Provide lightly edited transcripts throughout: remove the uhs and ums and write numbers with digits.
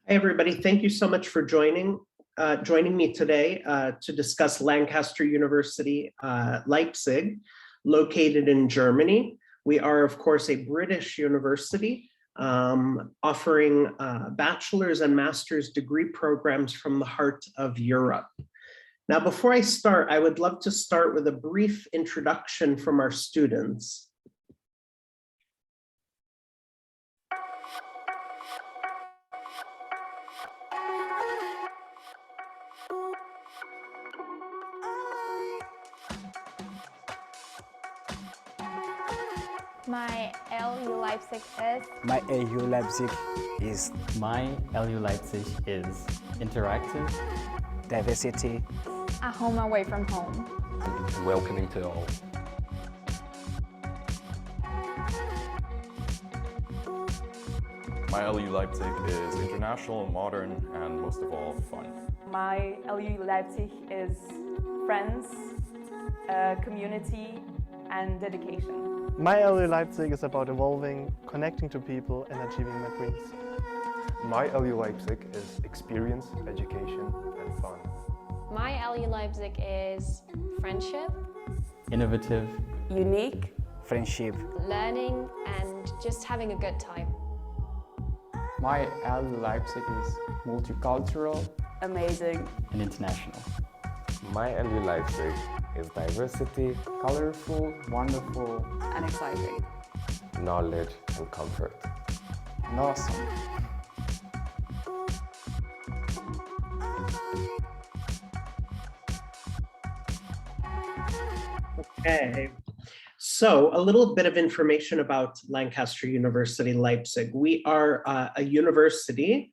Hi, everybody. Thank you so much for joining me today to discuss Lancaster University, Leipzig, located in Germany. We are, of course, a British university offering bachelor's and master's degree programs from the heart of Europe. Now, before I start, I would love to start with a brief introduction from our students. My LU Leipzig is. My LU Leipzig is. My LU Leipzig is interactive, Diversity. A home away from home. And welcoming to all. My LU Leipzig is international, modern, and most of all, fun. My LU Leipzig is friends, community, and dedication. My LU Leipzig is about evolving, connecting to people, and achieving my dreams. My LU Leipzig is experience, education, and fun. My LU Leipzig is friendship, innovative, Unique. Friendship. learning, and just having a good time. My LU Leipzig is multicultural, Amazing. and international. My LU Leipzig is diversity, colorful, wonderful, And exciting. knowledge, and comfort. and awesome. Okay, so a little bit of information about Lancaster University, Leipzig. We are a university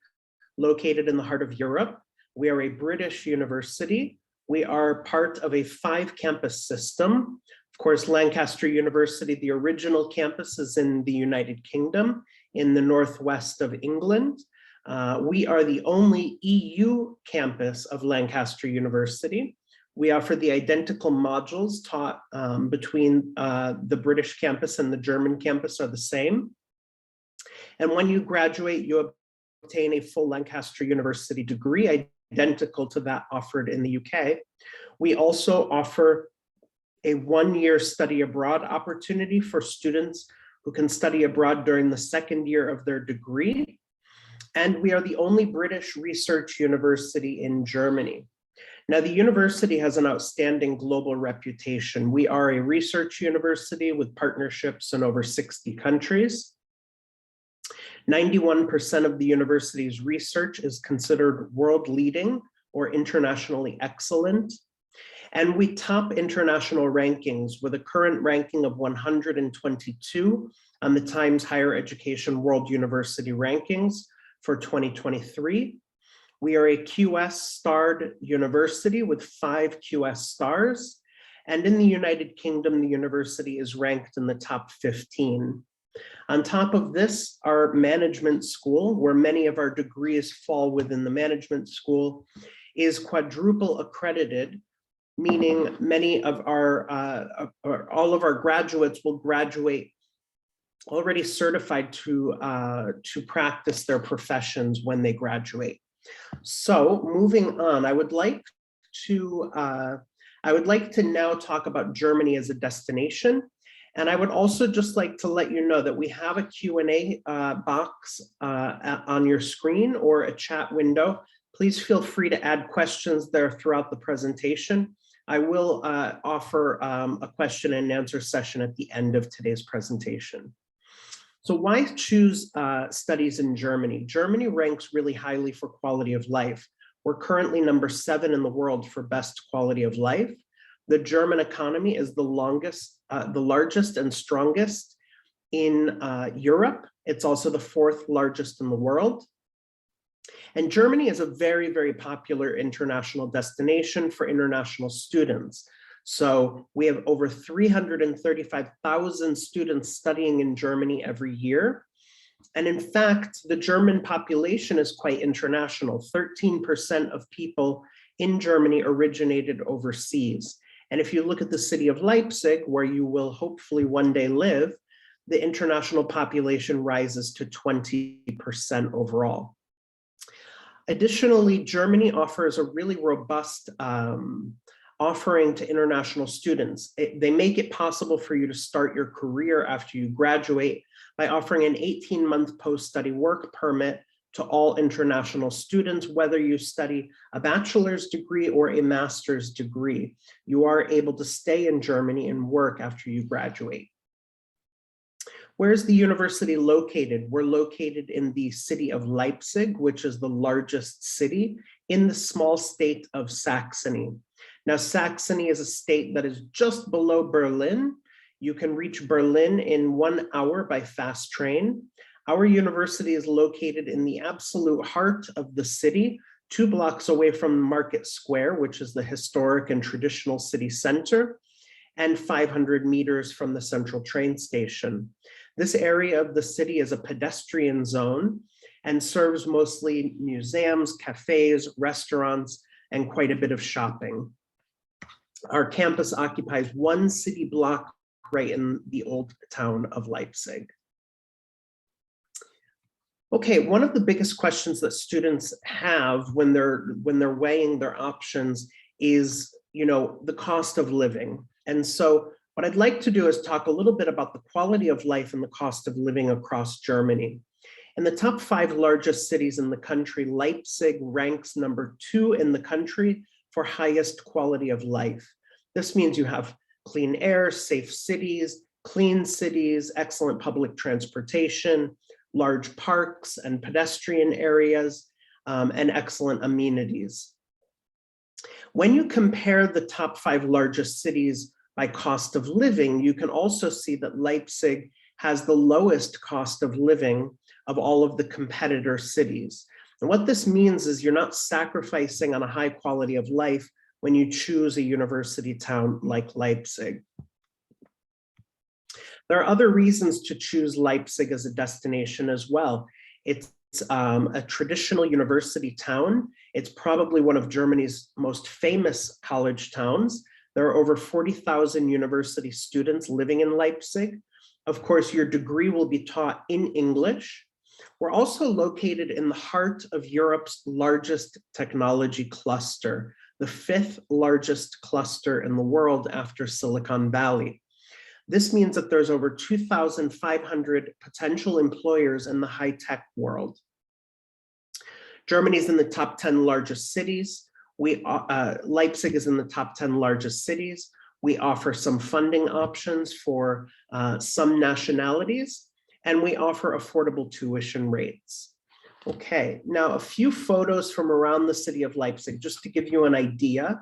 located in the heart of Europe. We are a British university. We are part of a 5-campus system. Of course, Lancaster University, the original campus is in the United Kingdom, in the northwest of England. We are the only EU campus of Lancaster University. We offer the identical modules taught between the British campus and the German campus are the same. And when you graduate, you obtain a full Lancaster University degree, identical to that offered in the UK. We also offer a 1-year study abroad opportunity for students who can study abroad during the 2nd year of their degree. And we are the only British research university in Germany. Now, the university has an outstanding global reputation. We are a research university with partnerships in over 60 countries. 91% of the university's research is considered world leading or internationally excellent. And we top international rankings with a current ranking of 122 on the Times Higher Education World University Rankings for 2023. We are a QS starred university with 5 QS stars. And in the United Kingdom, the university is ranked in the top 15. On top of this, our management school, where many of our degrees fall within the management school, is quadruple accredited, meaning many of all of our graduates will graduate already certified to practice their professions when they graduate. So moving on, I would like to now talk about Germany as a destination. And I would also just like to let you know that we have a Q&A box on your screen or a chat window. Please feel free to add questions there throughout the presentation. I will offer a question and answer session at the end of today's presentation. So why choose studies in Germany? Germany ranks really highly for quality of life. We're currently number 7 in the world for best quality of life. The German economy is the largest and strongest in Europe. It's also the 4th largest in the world. And Germany is a very, very popular international destination for international students. So we have over 335,000 students studying in Germany every year. And in fact, the German population is quite international. 13% of people in Germany originated overseas. And if you look at the city of Leipzig, where you will hopefully one day live, the international population rises to 20% overall. Additionally, Germany offers a really robust offering to international students. They make it possible for you to start your career after you graduate by offering an 18-month post-study work permit to all international students, whether you study a bachelor's degree or a master's degree. You are able to stay in Germany and work after you graduate. Where's the university located? We're located in the city of Leipzig, which is the largest city in the small state of Saxony. Now, Saxony is a state that is just below Berlin. You can reach Berlin in 1 hour by fast train. Our university is located in the absolute heart of the city, 2 blocks away from Market Square, which is the historic and traditional city center, and 500 meters from the central train station. This area of the city is a pedestrian zone and serves mostly museums, cafes, restaurants, and quite a bit of shopping. Our campus occupies 1 city block right in the old town of Leipzig. Okay, one of the biggest questions that students have when they're weighing their options is, the cost of living. And so what I'd like to do is talk a little bit about the quality of life and the cost of living across Germany. In the top 5 largest cities in the country, Leipzig ranks number 2 in the country for highest quality of life. This means you have clean air, safe cities, clean cities, excellent public transportation, large parks and pedestrian areas, and excellent amenities. When you compare the top 5 largest cities by cost of living, you can also see that Leipzig has the lowest cost of living of all of the competitor cities. And what this means is you're not sacrificing on a high quality of life when you choose a university town like Leipzig. There are other reasons to choose Leipzig as a destination as well. It's a traditional university town. It's probably one of Germany's most famous college towns. There are over 40,000 university students living in Leipzig. Of course, your degree will be taught in English. We're also located in the heart of Europe's largest technology cluster, the 5th largest cluster in the world after Silicon Valley. This means that there's over 2,500 potential employers in the high-tech world. Germany's in the top 10 largest cities. Leipzig is in the top 10 largest cities. We offer some funding options for some nationalities, and we offer affordable tuition rates. Okay, now a few photos from around the city of Leipzig, just to give you an idea.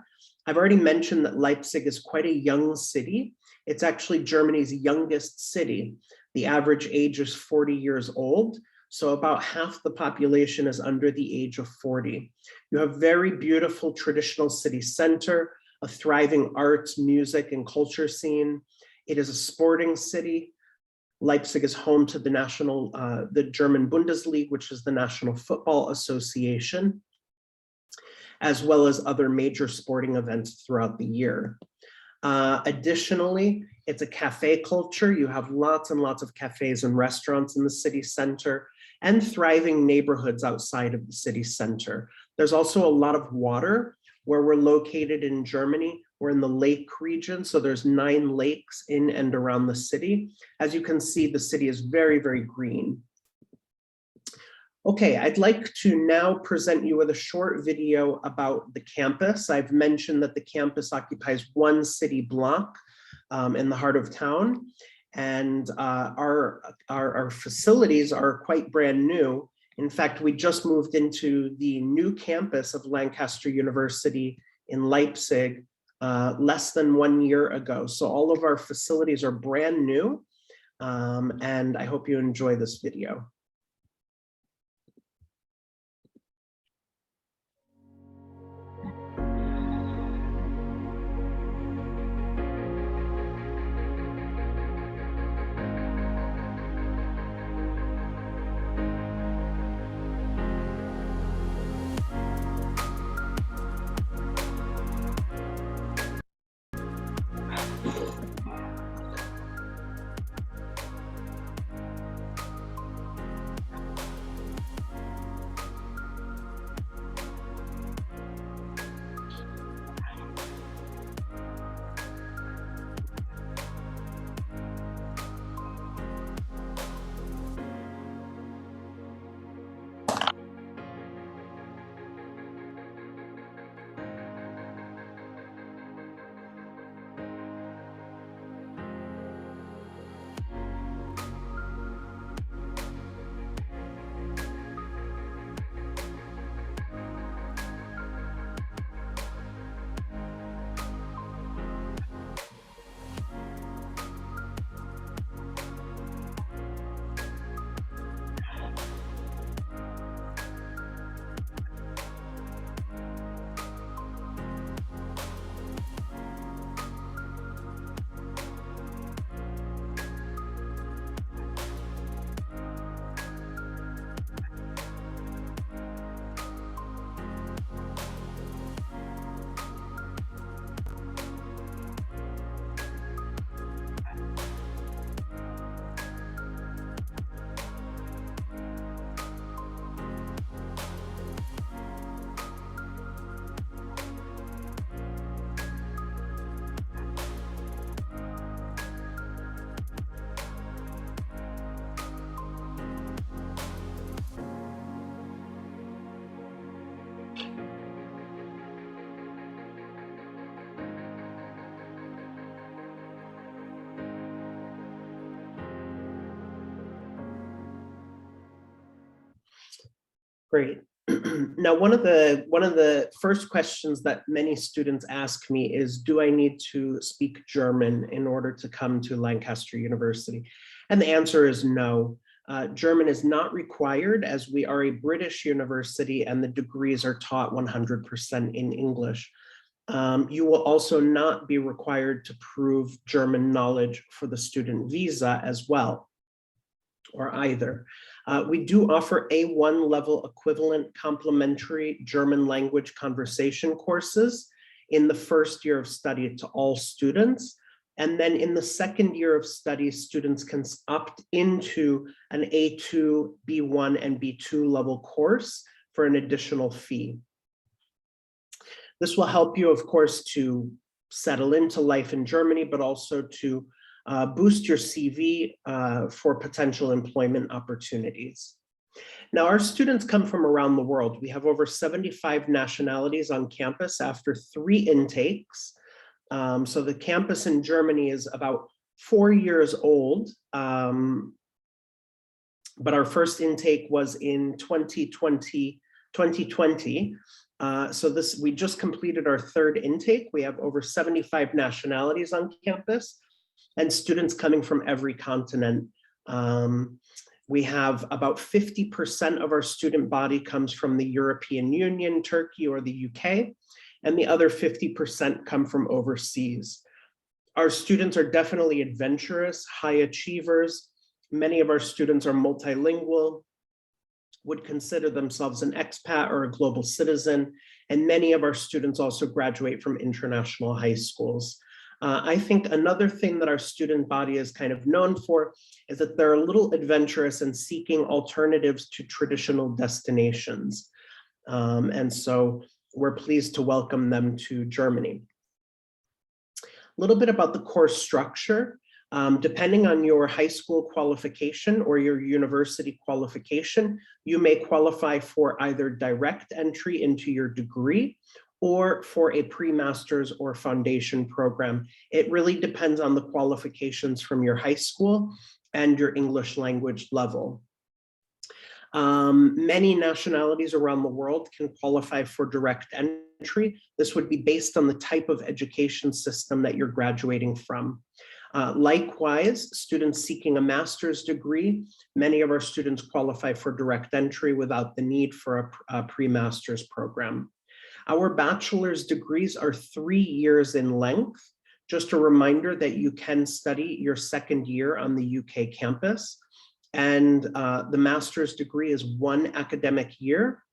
I've already mentioned that Leipzig is quite a young city. It's actually Germany's youngest city. The average age is 40 years old, so about half the population is under the age of 40. You have very beautiful traditional city center, a thriving arts, music, and culture scene. It is a sporting city. Leipzig is home to the German Bundesliga, which is the National Football Association, as well as other major sporting events throughout the year. Additionally, it's a cafe culture. You have lots and lots of cafes and restaurants in the city center and thriving neighborhoods outside of the city center. There's also a lot of water. Where we're located in Germany, we're in the lake region, so there's 9 lakes in and around the city. As you can see, the city is very, very green. Okay, I'd like to now present you with a short video about the campus. I've mentioned that the campus occupies 1 city block in the heart of town, and our facilities are quite brand new. In fact, we just moved into the new campus of Lancaster University in Leipzig less than 1 year ago. So all of our facilities are brand new, and I hope you enjoy this video. Great. Now, one of the first questions that many students ask me is, do I need to speak German in order to come to Lancaster University? And the answer is no. German is not required, as we are a British university and the degrees are taught 100% in English. You will also not be required to prove German knowledge for the student visa as well, or either. We do offer A1 level equivalent complementary German language conversation courses in the first year of study to all students. And then in the second year of study, students can opt into an A2, B1, and B2 level course for an additional fee. This will help you, of course, to settle into life in Germany, but also to boost your CV for potential employment opportunities. Now, our students come from around the world. We have over 75 nationalities on campus after 3 intakes. So the campus in Germany is about 4 years old, but our first intake was in 2020. So we just completed our 3rd intake. We have over 75 nationalities on campus and students coming from every continent. We have about 50% of our student body comes from the European Union, Turkey, or the UK, and the other 50% come from overseas. Our students are definitely adventurous, high achievers. Many of our students are multilingual, would consider themselves an expat or a global citizen, and many of our students also graduate from international high schools. I think another thing that our student body is kind of known for is that they're a little adventurous and seeking alternatives to traditional destinations. And so we're pleased to welcome them to Germany. A little bit about the course structure. Depending on your high school qualification or your university qualification, you may qualify for either direct entry into your degree or for a pre-master's or foundation program. It really depends on the qualifications from your high school and your English language level. Many nationalities around the world can qualify for direct entry. This would be based on the type of education system that you're graduating from. Likewise, students seeking a master's degree, many of our students qualify for direct entry without the need for a pre-master's program. Our bachelor's degrees are 3 years in length. Just a reminder that you can study your 2nd year on the UK campus. And the master's degree is 1 academic year.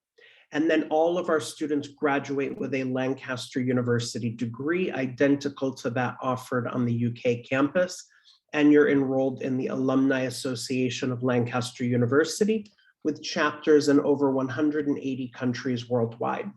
And then all of our students graduate with a Lancaster University degree identical to that offered on the UK campus. And you're enrolled in the Alumni Association of Lancaster University with chapters in over 180 countries worldwide.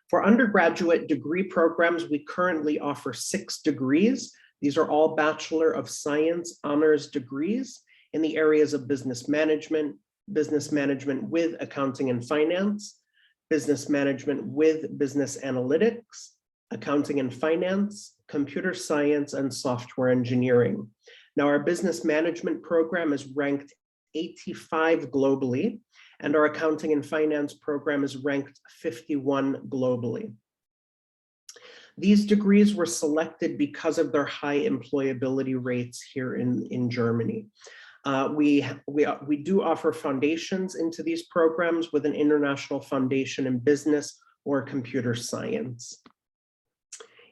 For undergraduate degree programs, we currently offer 6 degrees. These are all Bachelor of Science honors degrees in the areas of business management with accounting and finance, business management with business analytics, accounting and finance, computer science, and software engineering. Now, our business management program is ranked 85 globally, and our accounting and finance program is ranked 51 globally. These degrees were selected because of their high employability rates here in Germany. We do offer foundations into these programs with an international foundation in business or computer science.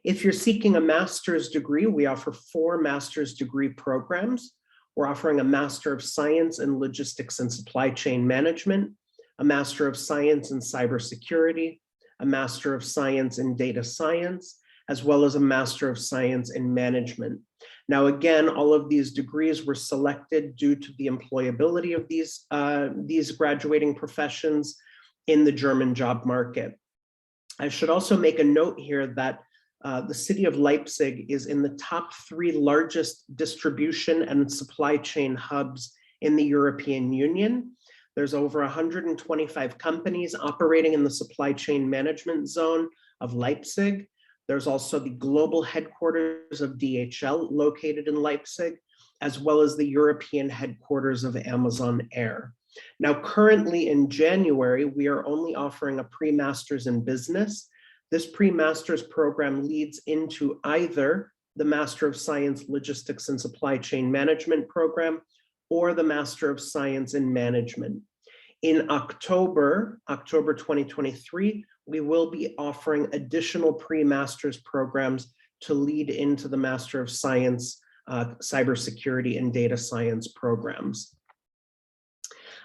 If you're seeking a master's degree, we offer 4 master's degree programs. We're offering a Master of Science in Logistics and Supply Chain Management, a Master of Science in Cybersecurity, a Master of Science in Data Science, as well as a Master of Science in Management. Now, again, all of these degrees were selected due to the employability of these graduating professions in the German job market. I should also make a note here that the city of Leipzig is in the top 3 largest distribution and supply chain hubs in the European Union. There's over 125 companies operating in the supply chain management zone of Leipzig. There's also the global headquarters of DHL located in Leipzig, as well as the European headquarters of Amazon Air. Now, currently in January, we are only offering a pre-master's in business. This pre-master's program leads into either the Master of Science Logistics and Supply Chain Management program or the Master of Science in Management. In October 2023, we will be offering additional pre-master's programs to lead into the Master of Science, Cybersecurity and Data Science programs.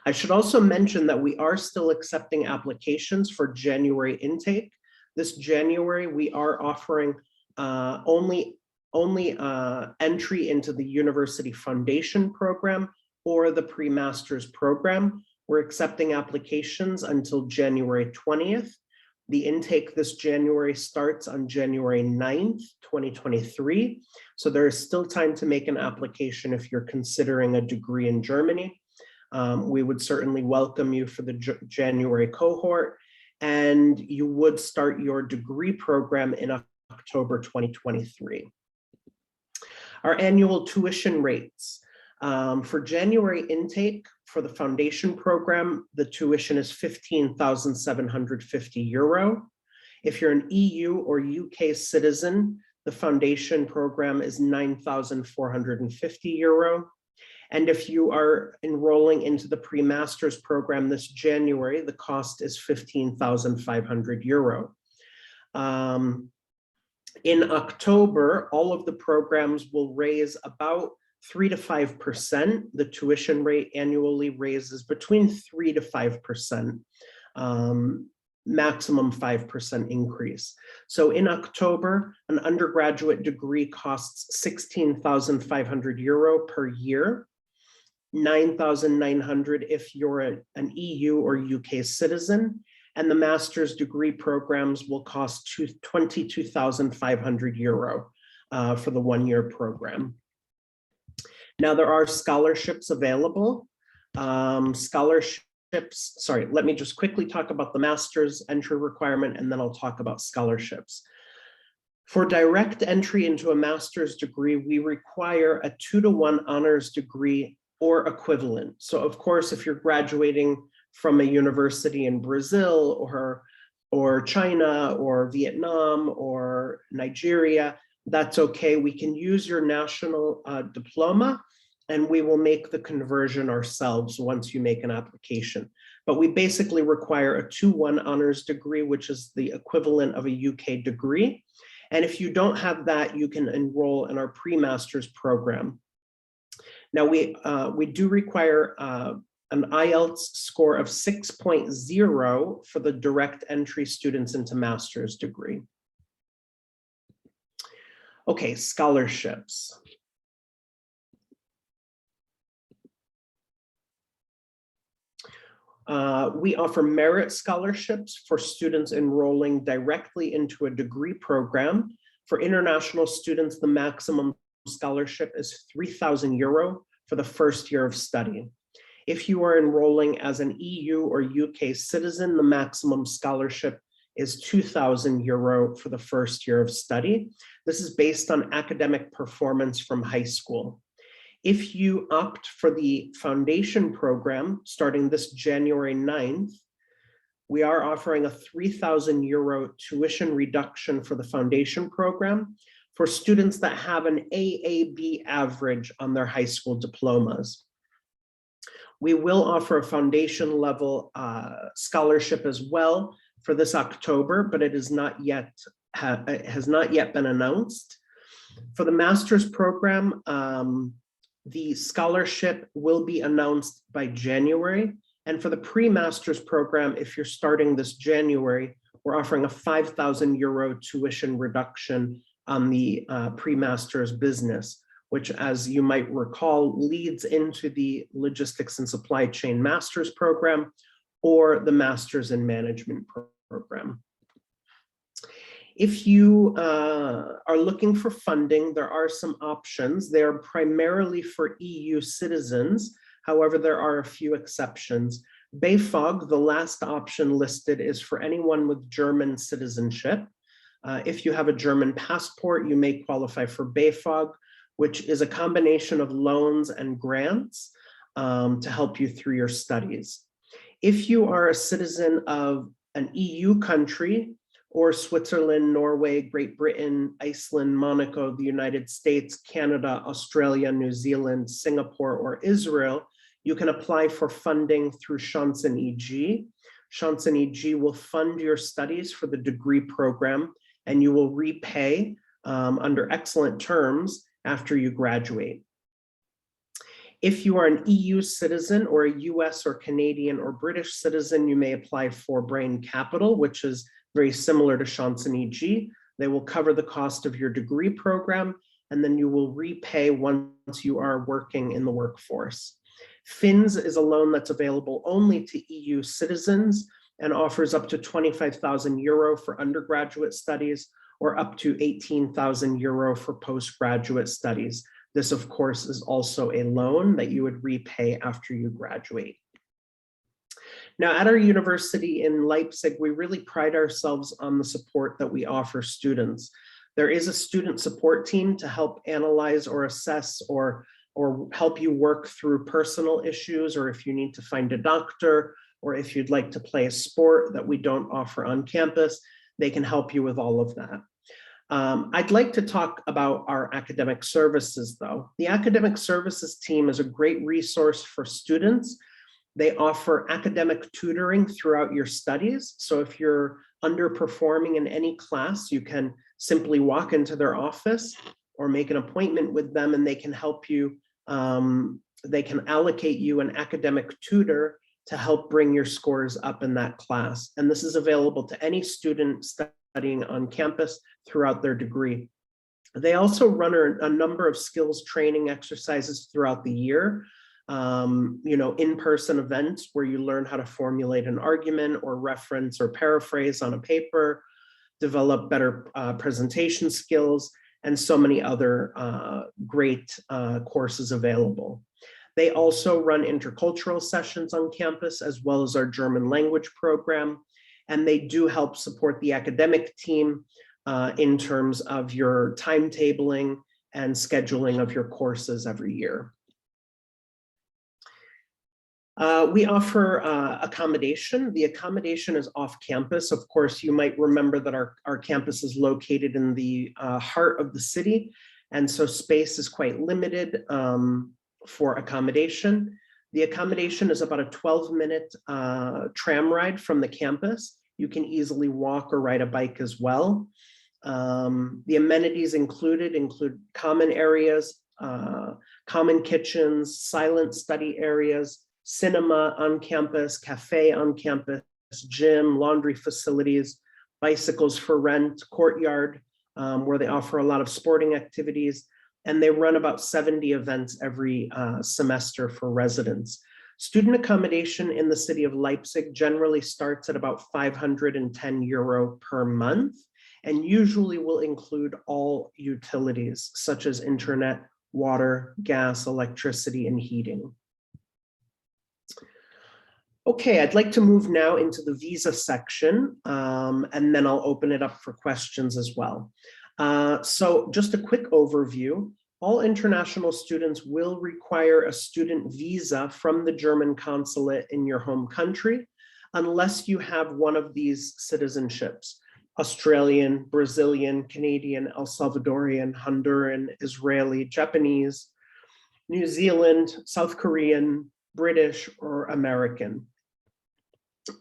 I should also mention that we are still accepting applications for January intake. This January, we are offering only entry into the University Foundation program or the pre-master's program. We're accepting applications until January 20th. The intake this January starts on January 9th, 2023. So there is still time to make an application if you're considering a degree in Germany. We would certainly welcome you for the January cohort, and you would start your degree program in October 2023. Our annual tuition rates. For January intake, for the foundation program, the tuition is €15,750. If you're an EU or UK citizen, the foundation program is €9,450. And if you are enrolling into the pre-master's program this January, the cost is €15,500. In October, all of the programs will raise about 3 to 5%. The tuition rate annually raises between 3 to 5%, maximum 5% increase. So in October, an undergraduate degree costs €16,500 per year, 9,900 if you're an EU or UK citizen, and the master's degree programs will cost €22,500 for the one-year program. Now, there are scholarships available. Let me just quickly talk about the master's entry requirement, and then I'll talk about scholarships. For direct entry into a master's degree, we require a 2-to-1 honors degree or equivalent. So of course, if you're graduating from a university in Brazil or China or Vietnam or Nigeria, that's okay. We can use your national diploma, and we will make the conversion ourselves once you make an application. But we basically require a 2-1 honors degree, which is the equivalent of a UK degree. And if you don't have that, you can enroll in our pre-master's program. Now, we do require an IELTS score of 6.0 for the direct entry students into master's degree. Okay, scholarships. We offer merit scholarships for students enrolling directly into a degree program. For international students, the maximum scholarship is €3,000 for the first year of study. If you are enrolling as an EU or UK citizen, the maximum scholarship is €2,000 for the first year of study. This is based on academic performance from high school. If you opt for the foundation program starting this January 9th, we are offering a €3,000 tuition reduction for the foundation program for students that have an AAB average on their high school diplomas. We will offer a foundation level scholarship as well for this October, but it has not yet been announced. For the master's program, the scholarship will be announced by January. And for the pre-master's program, if you're starting this January, we're offering a €5,000 tuition reduction on the pre-master's business, which, as you might recall, leads into the logistics and supply chain master's program or the master's in management program. If you are looking for funding, there are some options. They're primarily for EU citizens. However, there are a few exceptions. BAföG, the last option listed, is for anyone with German citizenship. If you have a German passport, you may qualify for BAföG, which is a combination of loans and grants. to help you through your studies. If you are a citizen of an EU country, or Switzerland, Norway, Great Britain, Iceland, Monaco, the United States, Canada, Australia, New Zealand, Singapore, or Israel, you can apply for funding through Chancen-EG. Chancen-EG will fund your studies for the degree program, and you will repay under excellent terms after you graduate. If you are an EU citizen or a US or Canadian or British citizen, you may apply for Brain Capital, which is very similar to Chancen-EG. They will cover the cost of your degree program, and then you will repay once you are working in the workforce. FINS is a loan that's available only to EU citizens and offers up to 25,000 euro for undergraduate studies or up to 18,000 euro for postgraduate studies. This, of course, is also a loan that you would repay after you graduate. Now, at our university in Leipzig, we really pride ourselves on the support that we offer students. There is a student support team to help analyze or assess or help you work through personal issues, or if you need to find a doctor, or if you'd like to play a sport that we don't offer on campus, they can help you with all of that. I'd like to talk about our academic services, though. The academic services team is a great resource for students. They offer academic tutoring throughout your studies. So if you're underperforming in any class, you can simply walk into their office or make an appointment with them, and they can help you. They can allocate you an academic tutor to help bring your scores up in that class. And this is available to any student studying on campus throughout their degree. They also run a number of skills training exercises throughout the year. In-person events where you learn how to formulate an argument or reference or paraphrase on a paper, develop better presentation skills, and so many other great courses available. They also run intercultural sessions on campus, as well as our German language program, and they do help support the academic team in terms of your timetabling and scheduling of your courses every year. We offer accommodation. The accommodation is off campus. Of course, you might remember that our campus is located in the heart of the city, and so space is quite limited for accommodation. The accommodation is about a 12-minute tram ride from the campus. You can easily walk or ride a bike as well. The amenities include common areas, common kitchens, silent study areas, cinema on campus, cafe on campus, gym, laundry facilities, bicycles for rent, courtyard, where they offer a lot of sporting activities, and they run about 70 events every semester for residents. Student accommodation in the city of Leipzig generally starts at about 510 euro per month, and usually will include all utilities such as internet, water, gas, electricity, and heating. Okay, I'd like to move now into the visa section, and then I'll open it up for questions as well. So just a quick overview. All international students will require a student visa from the German consulate in your home country, unless you have one of these citizenships: Australian, Brazilian, Canadian, El Salvadorian, Honduran, Israeli, Japanese, New Zealand, South Korean, British, or American.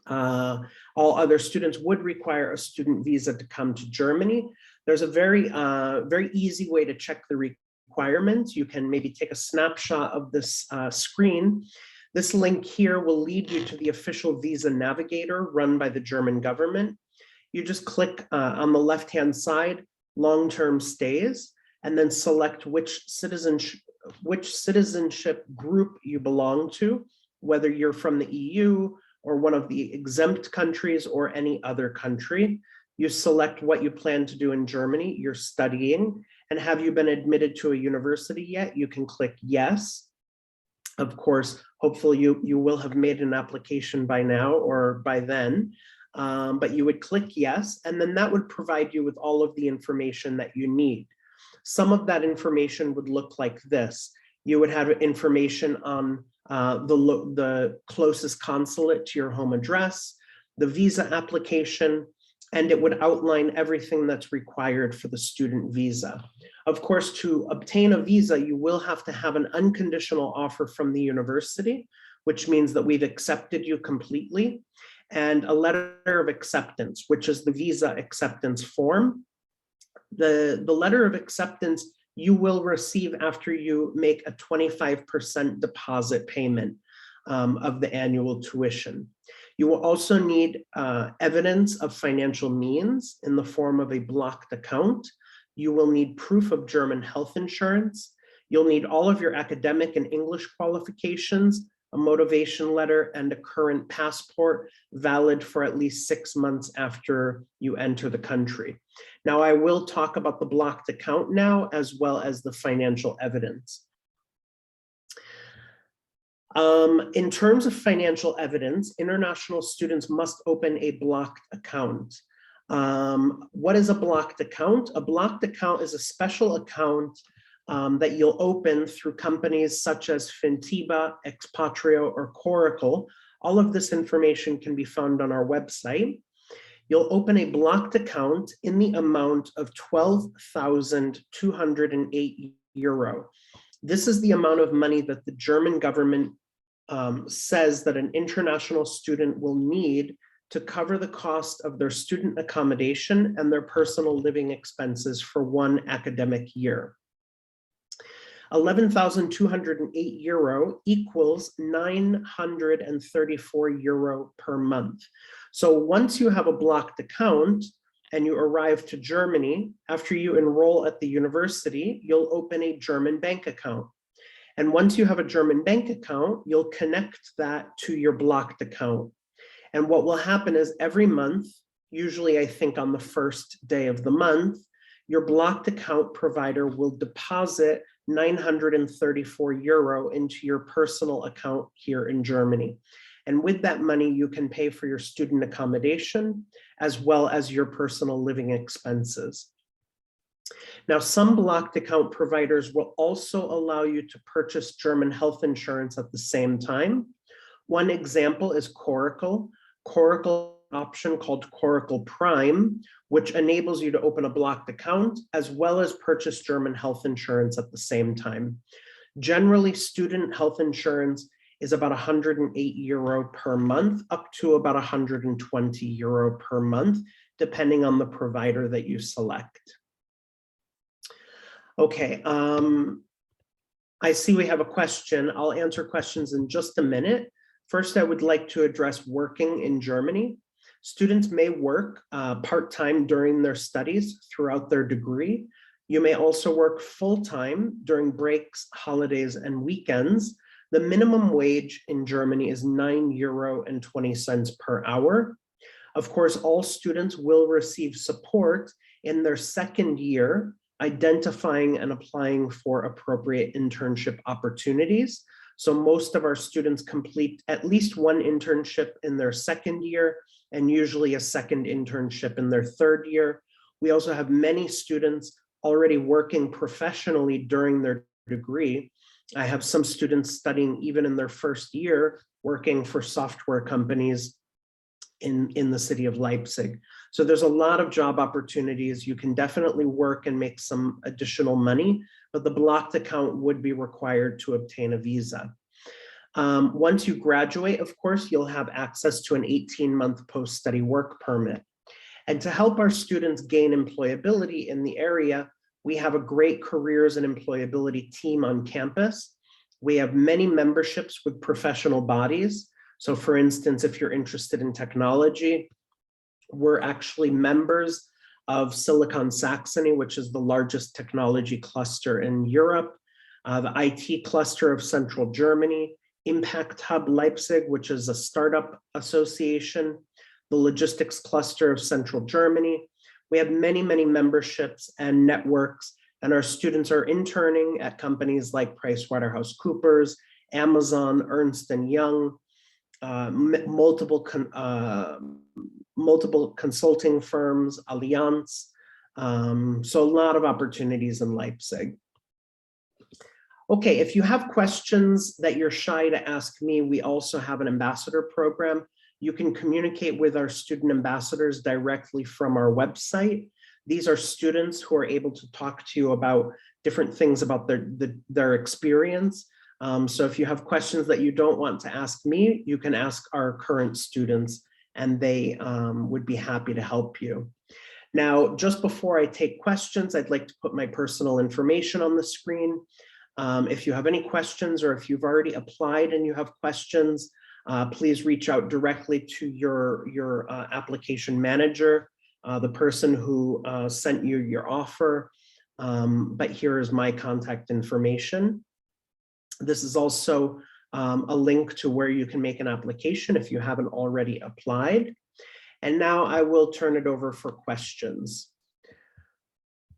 All other students would require a student visa to come to Germany. There's a very easy way to check the requirements. You can maybe take a snapshot of this screen. This link here will lead you to the official visa navigator run by the German government. You just click on the left-hand side, long-term stays, and then select which citizenship group you belong to, whether you're from the EU or one of the exempt countries or any other country. You select what you plan to do in Germany, you're studying, and have you been admitted to a university yet? You can click yes. Of course, hopefully you will have made an application by now or by then, but you would click yes, and then that would provide you with all of the information that you need. Some of that information would look like this. You would have information on the closest consulate to your home address, the visa application, and it would outline everything that's required for the student visa. Of course, to obtain a visa, you will have to have an unconditional offer from the university, which means that we've accepted you completely, and a letter of acceptance, which is the visa acceptance form. The letter of acceptance you will receive after you make a 25% deposit payment of the annual tuition. You will also need evidence of financial means in the form of a blocked account. You will need proof of German health insurance. You'll need all of your academic and English qualifications, a motivation letter, and a current passport valid for at least 6 months after you enter the country. Now, I will talk about the blocked account now, as well as the financial evidence. In terms of financial evidence, international students must open a blocked account. What is a blocked account? A blocked account is a special account that you'll open through companies such as Fintiba, Expatrio, or Coracle. All of this information can be found on our website. You'll open a blocked account in the amount of 12,208 euro. This is the amount of money that the German government says that an international student will need to cover the cost of their student accommodation and their personal living expenses for one academic year. 11,208 euro equals 934 euro per month. So once you have a blocked account and you arrive to Germany, after you enroll at the university, you'll open a German bank account. And once you have a German bank account, you'll connect that to your blocked account. And what will happen is every month, usually I think on the first day of the month, your blocked account provider will deposit 934 euro into your personal account here in Germany. And with that money, you can pay for your student accommodation as well as your personal living expenses. Now, some blocked account providers will also allow you to purchase German health insurance at the same time. One example is Coracle. Coracle option called Coracle Prime, which enables you to open a blocked account as well as purchase German health insurance at the same time. Generally, student health insurance is about 108 euro per month, up to about 120 euro per month, depending on the provider that you select. Okay, I see we have a question. I'll answer questions in just a minute. First, I would like to address working in Germany. Students may work part-time during their studies throughout their degree. You may also work full-time during breaks, holidays, and weekends. The minimum wage in Germany is 9 euro and 20 cents per hour. Of course, all students will receive support in their second year, identifying and applying for appropriate internship opportunities. So most of our students complete at least one internship in their second year, and usually a second internship in their third year. We also have many students already working professionally during their degree. I have some students studying even in their first year, working for software companies in the city of Leipzig. So there's a lot of job opportunities. You can definitely work and make some additional money, but the blocked account would be required to obtain a visa. Once you graduate, of course, you'll have access to an 18-month post-study work permit. And to help our students gain employability in the area, we have a great careers and employability team on campus. We have many memberships with professional bodies. So for instance, if you're interested in technology, we're actually members of Silicon Saxony, which is the largest technology cluster in Europe, the IT cluster of Central Germany, Impact Hub Leipzig, which is a startup association, the logistics cluster of Central Germany. We have many, many memberships and networks, and our students are interning at companies like PricewaterhouseCoopers, Amazon, Ernst & Young, multiple consulting firms, Allianz. So a lot of opportunities in Leipzig. Okay, if you have questions that you're shy to ask me, we also have an ambassador program. You can communicate with our student ambassadors directly from our website. These are students who are able to talk to you about different things about their experience. So if you have questions that you don't want to ask me, you can ask our current students and they would be happy to help you. Now, just before I take questions, I'd like to put my personal information on the screen. If you have any questions or if you've already applied and you have questions, please reach out directly to your application manager, the person who sent you your offer. But here is my contact information. This is also a link to where you can make an application if you haven't already applied. And now I will turn it over for questions.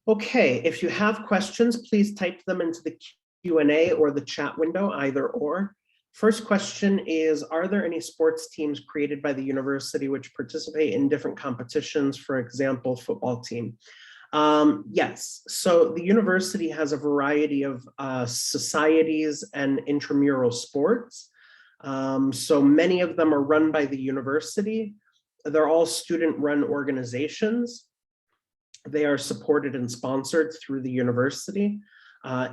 Okay, if you have questions, please type them into the Q&A or the chat window, either or. First question is, are there any sports teams created by the university which participate in different competitions, for example, football team? Yes, so the university has a variety of societies and intramural sports. So many of them are run by the university. They're all student-run organizations. They are supported and sponsored through the university.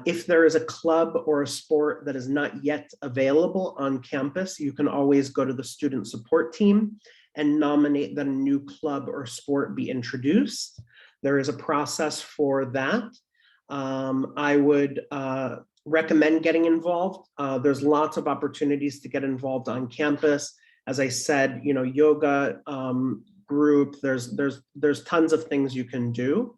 If there is a club or a sport that is not yet available on campus, you can always go to the student support team and nominate that a new club or sport be introduced. There is a process for that. I would recommend getting involved. There's lots of opportunities to get involved on campus. As I said, you know, yoga group, there's tons of things you can do.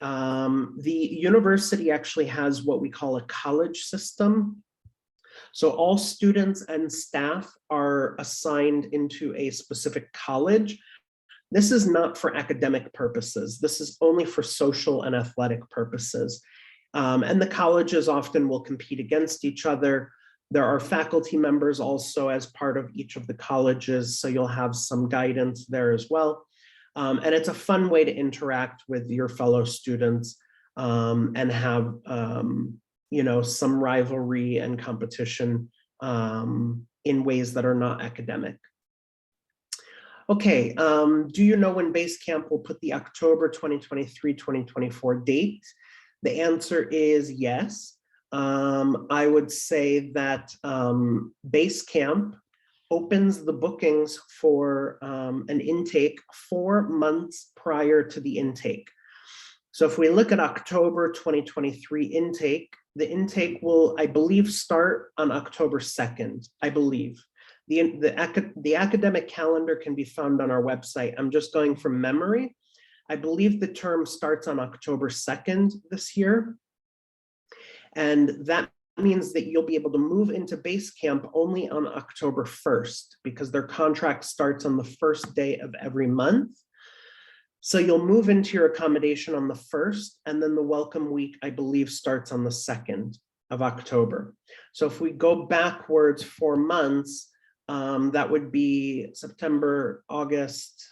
The university actually has what we call a college system. So all students and staff are assigned into a specific college. This is not for academic purposes. This is only for social and athletic purposes. And the colleges often will compete against each other. There are faculty members also as part of each of the colleges, so you'll have some guidance there as well. And it's a fun way to interact with your fellow students and have, you know, some rivalry and competition in ways that are not academic. Okay, do you know when Basecamp will put the October 2023-2024 date? The answer is yes. I would say that Basecamp opens the bookings for an intake 4 months prior to the intake. So if we look at October 2023 intake, the intake will, I believe, start on October 2nd, I believe. The academic calendar can be found on our website. I'm just going from memory. I believe the term starts on October 2nd this year. And that means that you'll be able to move into Basecamp only on October 1st because their contract starts on the first day of every month. So you'll move into your accommodation on the 1st, and then the welcome week, I believe, starts on the 2nd of October. So if we go backwards 4 months, that would be September, August,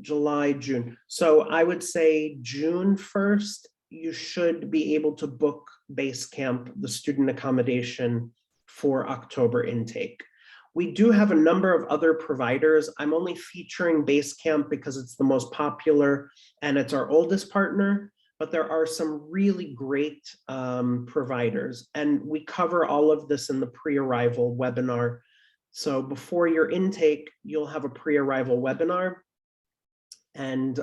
July, June. So I would say June 1st, you should be able to book Basecamp, the student accommodation for October intake. We do have a number of other providers. I'm only featuring Basecamp because it's the most popular and it's our oldest partner, but there are some really great providers, and we cover all of this in the pre-arrival webinar. So before your intake, you'll have a pre-arrival webinar, and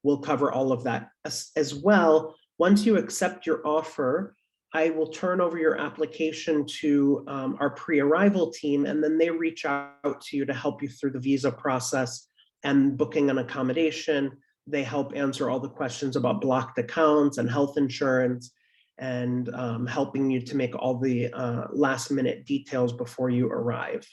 we'll cover all of that as well. Once you accept your offer, I will turn over your application to our pre-arrival team, and then they reach out to you to help you through the visa process and booking an accommodation. They help answer all the questions about blocked accounts and health insurance, and helping you to make all the last minute details before you arrive.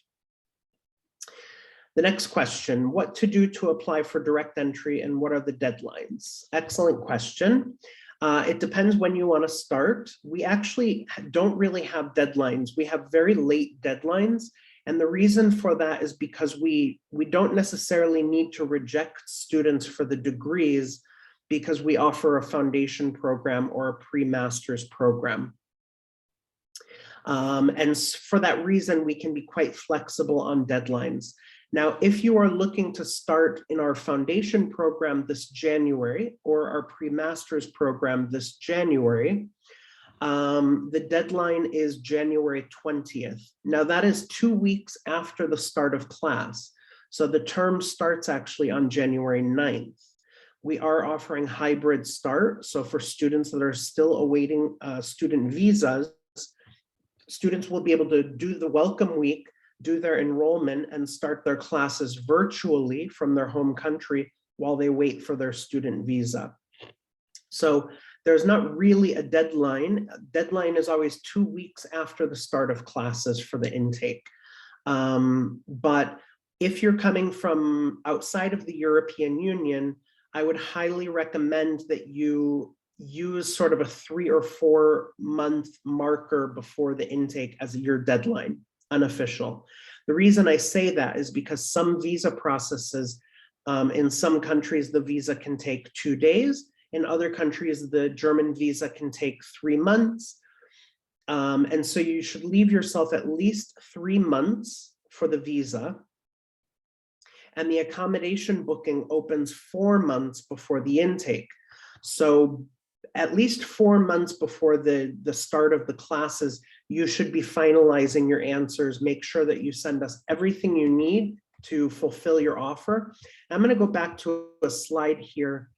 The next question, what to do to apply for direct entry and what are the deadlines? Excellent question. It depends when you want to start. We actually don't really have deadlines. We have very late deadlines. And the reason for that is because we don't necessarily need to reject students for the degrees, because we offer a foundation program or a pre-master's program. And for that reason, we can be quite flexible on deadlines. Now, if you are looking to start in our foundation program this January or our pre-master's program this January, the deadline is January 20th. Now that is 2 weeks after the start of class. So the term starts actually on January 9th. We are offering hybrid start. So for students that are still awaiting student visas, students will be able to do the welcome week, do their enrollment and start their classes virtually from their home country while they wait for their student visa. So there's not really a deadline. Deadline is always 2 weeks after the start of classes for the intake. But if you're coming from outside of the European Union, I would highly recommend that you use sort of a 3 or 4 month marker before the intake as your deadline, unofficial. The reason I say that is because some visa processes, in some countries, the visa can take 2 days. In other countries, the German visa can take 3 months. And so you should leave yourself at least 3 months for the visa. And the accommodation booking opens 4 months before the intake. So at least 4 months before the start of the classes, you should be finalizing your answers. Make sure that you send us everything you need to fulfill your offer. I'm going to go back to a slide here,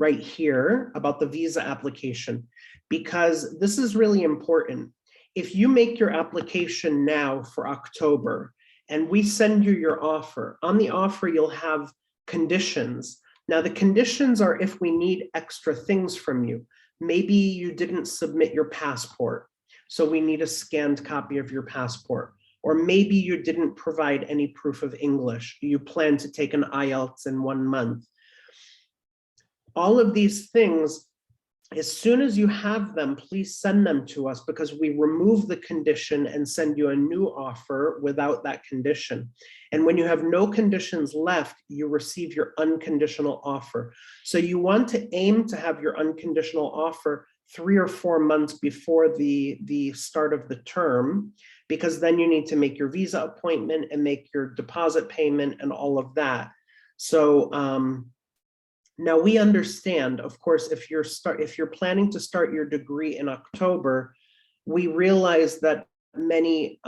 right here, about the visa application, because this is really important. If you make your application now for October and we send you your offer, on the offer you'll have conditions. Now the conditions are if we need extra things from you. Maybe you didn't submit your passport, so we need a scanned copy of your passport. Or maybe you didn't provide any proof of English. You plan to take an IELTS in 1 month. All of these things, as soon as you have them, please send them to us, because we remove the condition and send you a new offer without that condition. And when you have no conditions left, you receive your unconditional offer. So you want to aim to have your unconditional offer 3 or 4 months before the start of the term, because then you need to make your visa appointment and make your deposit payment and all of that. So now we understand, of course, if you're planning to start your degree in October, we realize that many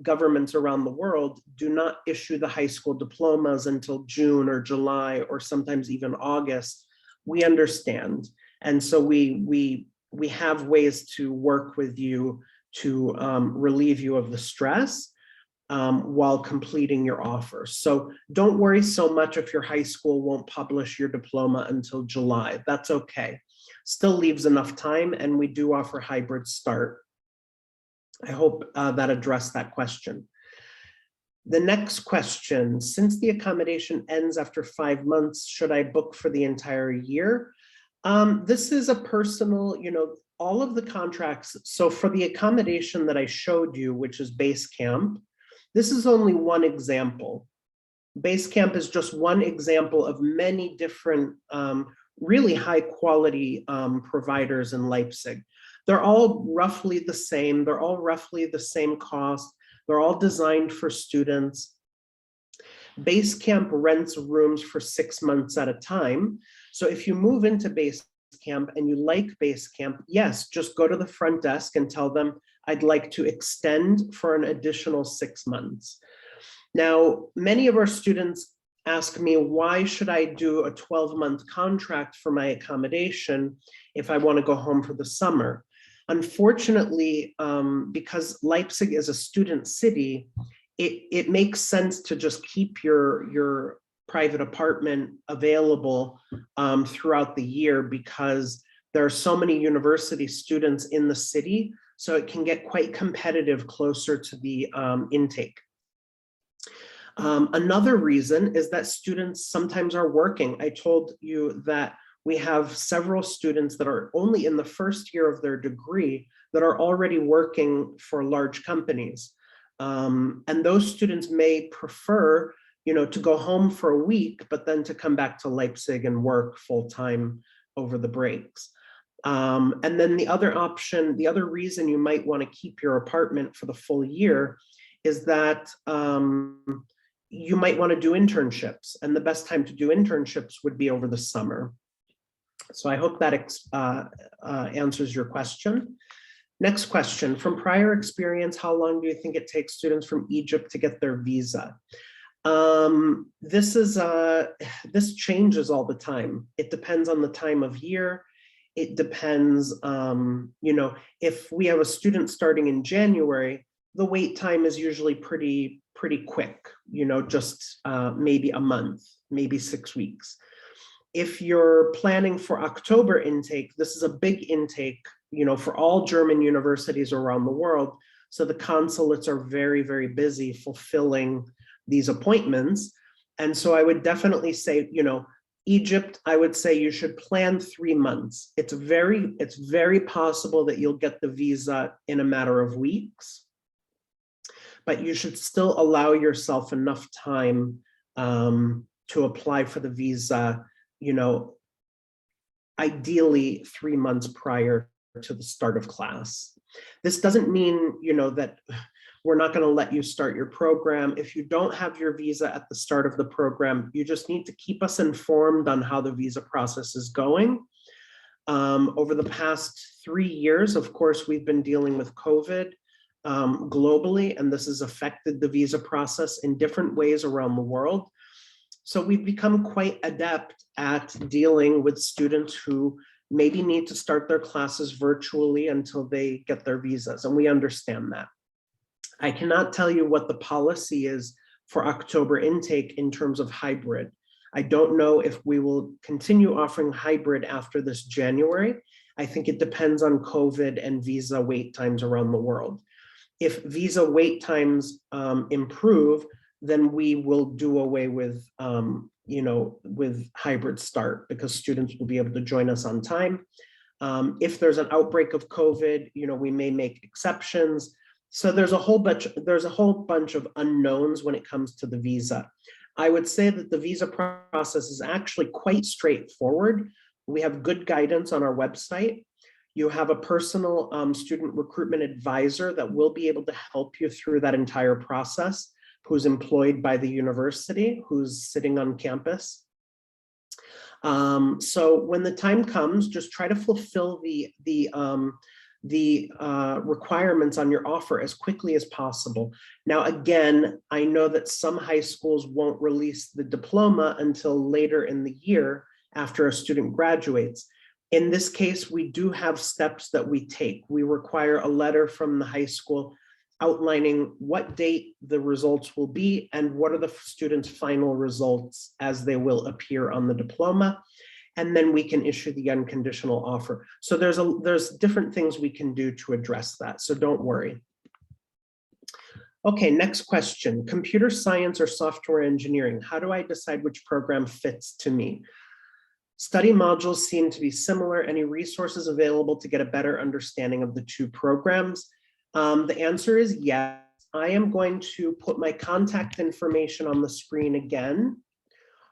governments around the world do not issue the high school diplomas until June or July or sometimes even August. We understand, and so we have ways to work with you to relieve you of the stress while completing your offer. So don't worry so much if your high school won't publish your diploma until July. That's okay. Still leaves enough time, and we do offer hybrid start. I hope that addressed that question. The next question, since the accommodation ends after 5 months, should I book for the entire year? This is a personal, all of the contracts. So for the accommodation that I showed you, which is base camp, this is only one example. Basecamp is just one example of many different, really high quality providers in Leipzig. They're all roughly the same. They're all roughly the same cost. They're all designed for students. Basecamp rents rooms for 6 months at a time. So if you move into Basecamp and you like Basecamp, yes, just go to the front desk and tell them, I'd like to extend for an additional 6 months. Now, many of our students ask me, why should I do a 12-month contract for my accommodation if I want to go home for the summer? Unfortunately, because Leipzig is a student city, it makes sense to just keep your private apartment available throughout the year, because there are so many university students in the city, so it can get quite competitive closer to the intake. Another reason is that students sometimes are working. I told you that we have several students that are only in the first year of their degree that are already working for large companies. And those students may prefer to go home for a week, but then to come back to Leipzig and work full time over the breaks. And then the other option, the other reason you might want to keep your apartment for the full year is that you might want to do internships, and the best time to do internships would be over the summer. So I hope that answers your question. Next question, from prior experience, how long do you think it takes students from Egypt to get their visa? This changes all the time. It depends on the time of year. It depends, if we have a student starting in January, the wait time is usually pretty quick, just maybe a month, maybe 6 weeks. If you're planning for October intake, this is a big intake, for all German universities around the world. So the consulates are very, very busy fulfilling these appointments. And so I would definitely say, Egypt, I would say you should plan 3 months. It's very possible that you'll get the visa in a matter of weeks, but you should still allow yourself enough time to apply for the visa, ideally 3 months prior to the start of class. This doesn't mean, that we're not going to let you start your program. If you don't have your visa at the start of the program, you just need to keep us informed on how the visa process is going. Over the past 3 years, of course, we've been dealing with COVID globally, and this has affected the visa process in different ways around the world. So we've become quite adept at dealing with students who maybe need to start their classes virtually until they get their visas, and we understand that. I cannot tell you what the policy is for October intake in terms of hybrid. I don't know if we will continue offering hybrid after this January. I think it depends on COVID and visa wait times around the world. If visa wait times improve, then we will do away with, with hybrid start, because students will be able to join us on time. If there's an outbreak of COVID, we may make exceptions. So there's a whole bunch of unknowns when it comes to the visa. I would say that the visa process is actually quite straightforward. We have good guidance on our website. You have a personal student recruitment advisor that will be able to help you through that entire process, who's employed by the university, who's sitting on campus. So when the time comes, just try to fulfill the requirements on your offer as quickly as possible. Now, again, I know that some high schools won't release the diploma until later in the year after a student graduates. In this case, we do have steps that we take. We require a letter from the high school outlining what date the results will be and what are the students' final results as they will appear on the diploma. And then we can issue the unconditional offer. So there's different things we can do to address that, so don't worry. Okay, next question. Computer science or software engineering? How do I decide which program fits to me? Study modules seem to be similar. Any resources available to get a better understanding of the two programs? The answer is yes. I am going to put my contact information on the screen again.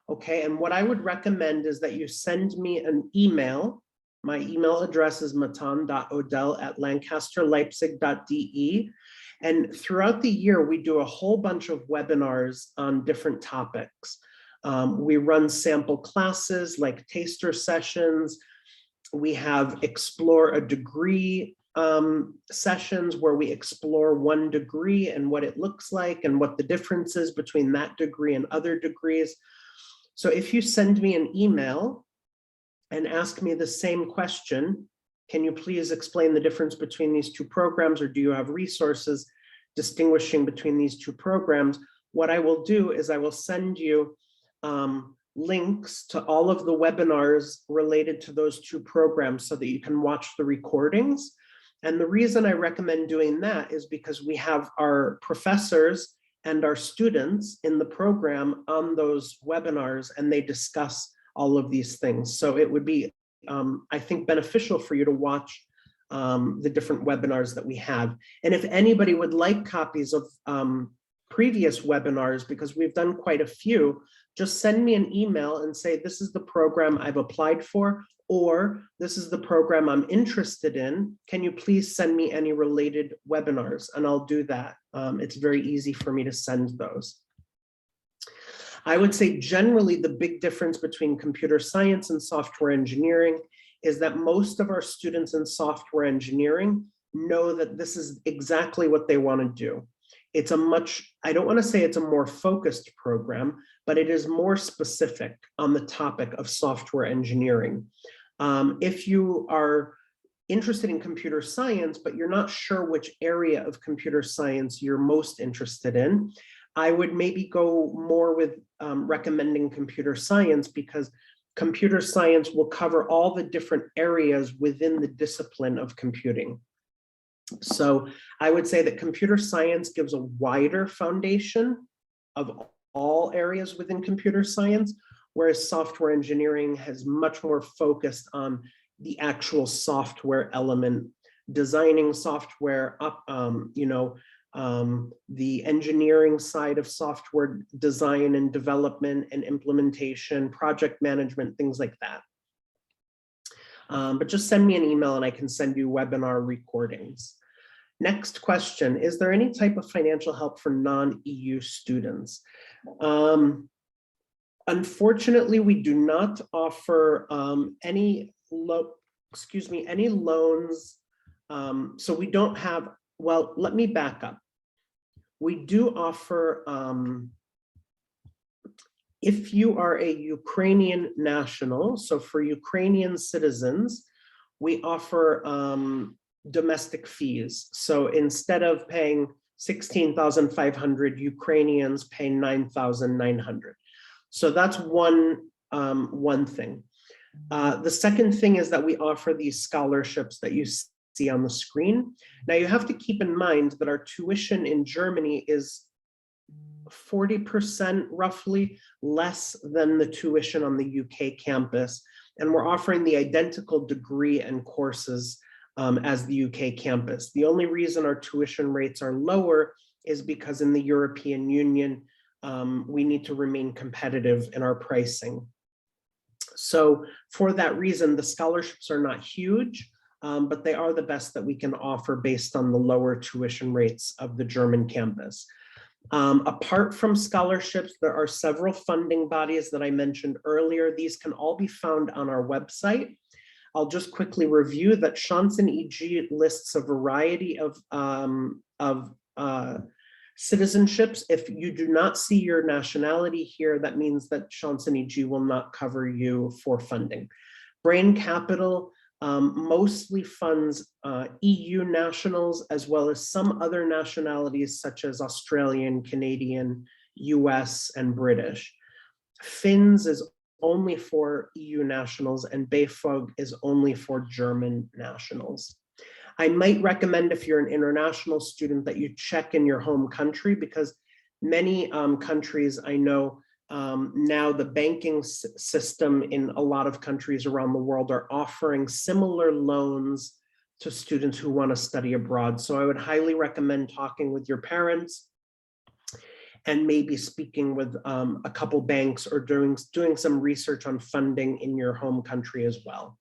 Okay, and what I would recommend is that you send me an email. My email address is matan.odell@lancasterleipzig.de. And throughout the year, we do a whole bunch of webinars on different topics. We run sample classes like taster sessions. We have explore a degree sessions where we explore one degree and what it looks like and what the difference is between that degree and other degrees. So if you send me an email and ask me the same question, can you please explain the difference between these two programs, or do you have resources distinguishing between these two programs? What I will do is I will send you links to all of the webinars related to those two programs so that you can watch the recordings. And the reason I recommend doing that is because we have our professors and our students in the program on those webinars, and they discuss all of these things. So it would be, I think, beneficial for you to watch the different webinars that we have. And if anybody would like copies of previous webinars, because we've done quite a few, just send me an email and say, this is the program I've applied for, or this is the program I'm interested in. Can you please send me any related webinars? And I'll do that. It's very easy for me to send those. I would say generally the big difference between computer science and software engineering is that most of our students in software engineering know that this is exactly what they want to do. It's a much, I don't want to say it's a more focused program, but it is more specific on the topic of software engineering. If you are interested in computer science, but you're not sure which area of computer science you're most interested in, I would maybe go more with recommending computer science, because computer science will cover all the different areas within the discipline of computing. So I would say that computer science gives a wider foundation of all areas within computer science, whereas software engineering has much more focused on the actual software element, designing software up, the engineering side of software design and development and implementation, project management, things like that. But just send me an email and I can send you webinar recordings. Next question, is there any type of financial help for non-EU students? Unfortunately, we do not offer any loans. So we don't have, well, let me back up. We do offer, if you are a Ukrainian national, so for Ukrainian citizens, we offer domestic fees. So instead of paying 16,500, Ukrainians pay 9,900. So that's one thing. The second thing is that we offer these scholarships that you see on the screen. Now you have to keep in mind that our tuition in Germany is 40% roughly less than the tuition on the UK campus. And we're offering the identical degree and courses as the UK campus. The only reason our tuition rates are lower is because in the European Union, we need to remain competitive in our pricing. So for that reason, the scholarships are not huge, but they are the best that we can offer based on the lower tuition rates of the German campus. Apart from scholarships, there are several funding bodies that I mentioned earlier. These can all be found on our website. I'll just quickly review that Chancen EG lists a variety of citizenships. If you do not see your nationality here, that means that Chancen EG will not cover you for funding. Brain Capital mostly funds EU nationals, as well as some other nationalities such as Australian, Canadian, US, and British. FINS is only for EU nationals, and BEFOG is only for German nationals. I might recommend, if you're an international student, that you check in your home country, because many countries, I know now the banking system in a lot of countries around the world are offering similar loans to students who want to study abroad. So I would highly recommend talking with your parents and maybe speaking with a couple banks, or doing some research on funding in your home country as well.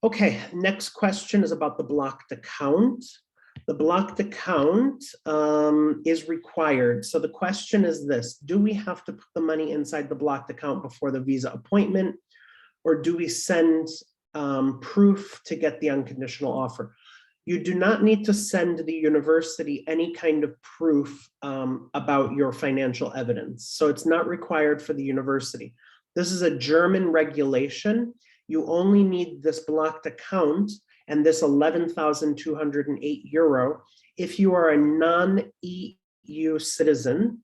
Okay, next question is about the blocked account. The blocked account is required. So the question is this: do we have to put the money inside the blocked account before the visa appointment, or do we send proof to get the unconditional offer? You do not need to send the university any kind of proof about your financial evidence. So it's not required for the university. This is a German regulation. You only need this blocked account and this 11,208 euro. If you are a non-EU citizen,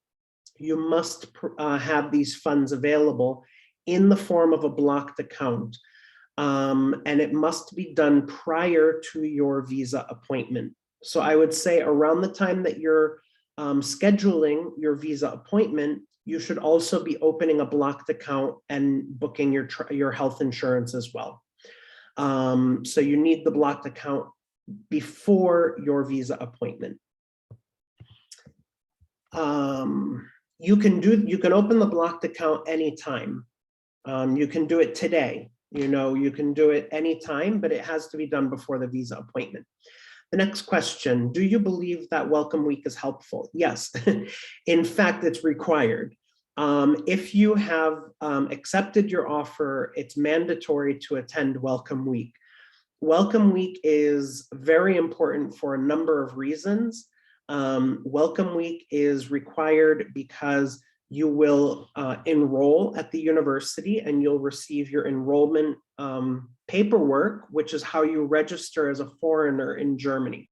you must have these funds available in the form of a blocked account. And it must be done prior to your visa appointment. So I would say around the time that you're scheduling your visa appointment, you should also be opening a blocked account and booking your health insurance as well. So you need the blocked account before your visa appointment. You can open the blocked account anytime. You can do it today. You can do it anytime, but it has to be done before the visa appointment. The next question, do you believe that Welcome Week is helpful? Yes, in fact, it's required. If you have accepted your offer, it's mandatory to attend Welcome Week. Welcome Week is very important for a number of reasons. Welcome Week is required because you will enroll at the university and you'll receive your enrollment paperwork, which is how you register as a foreigner in Germany.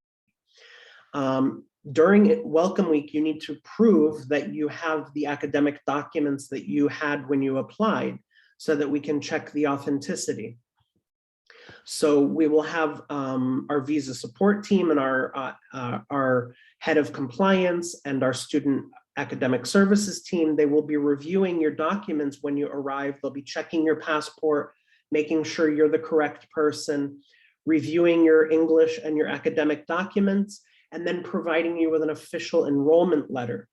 During Welcome Week, you need to prove that you have the academic documents that you had when you applied so that we can check the authenticity. So we will have our visa support team and our head of compliance and our student academic services team. They will be reviewing your documents when you arrive. They'll be checking your passport, making sure you're the correct person, reviewing your English and your academic documents, and then providing you with an official enrollment letter.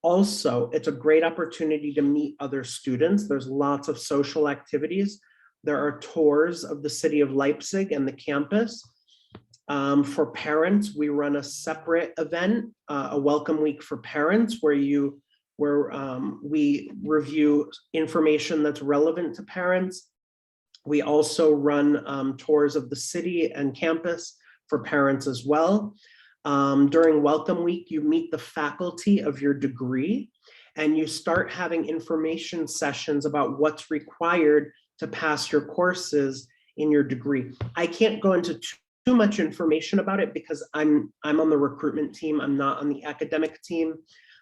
Also, it's a great opportunity to meet other students. There's lots of social activities. There are tours of the city of Leipzig and the campus. For parents, we run a separate event, a Welcome Week for parents, where we review information that's relevant to parents. We also run tours of the city and campus for parents as well. During Welcome Week, you meet the faculty of your degree and you start having information sessions about what's required to pass your courses in your degree. I can't go into too much information about it because I'm on the recruitment team. I'm not on the academic team.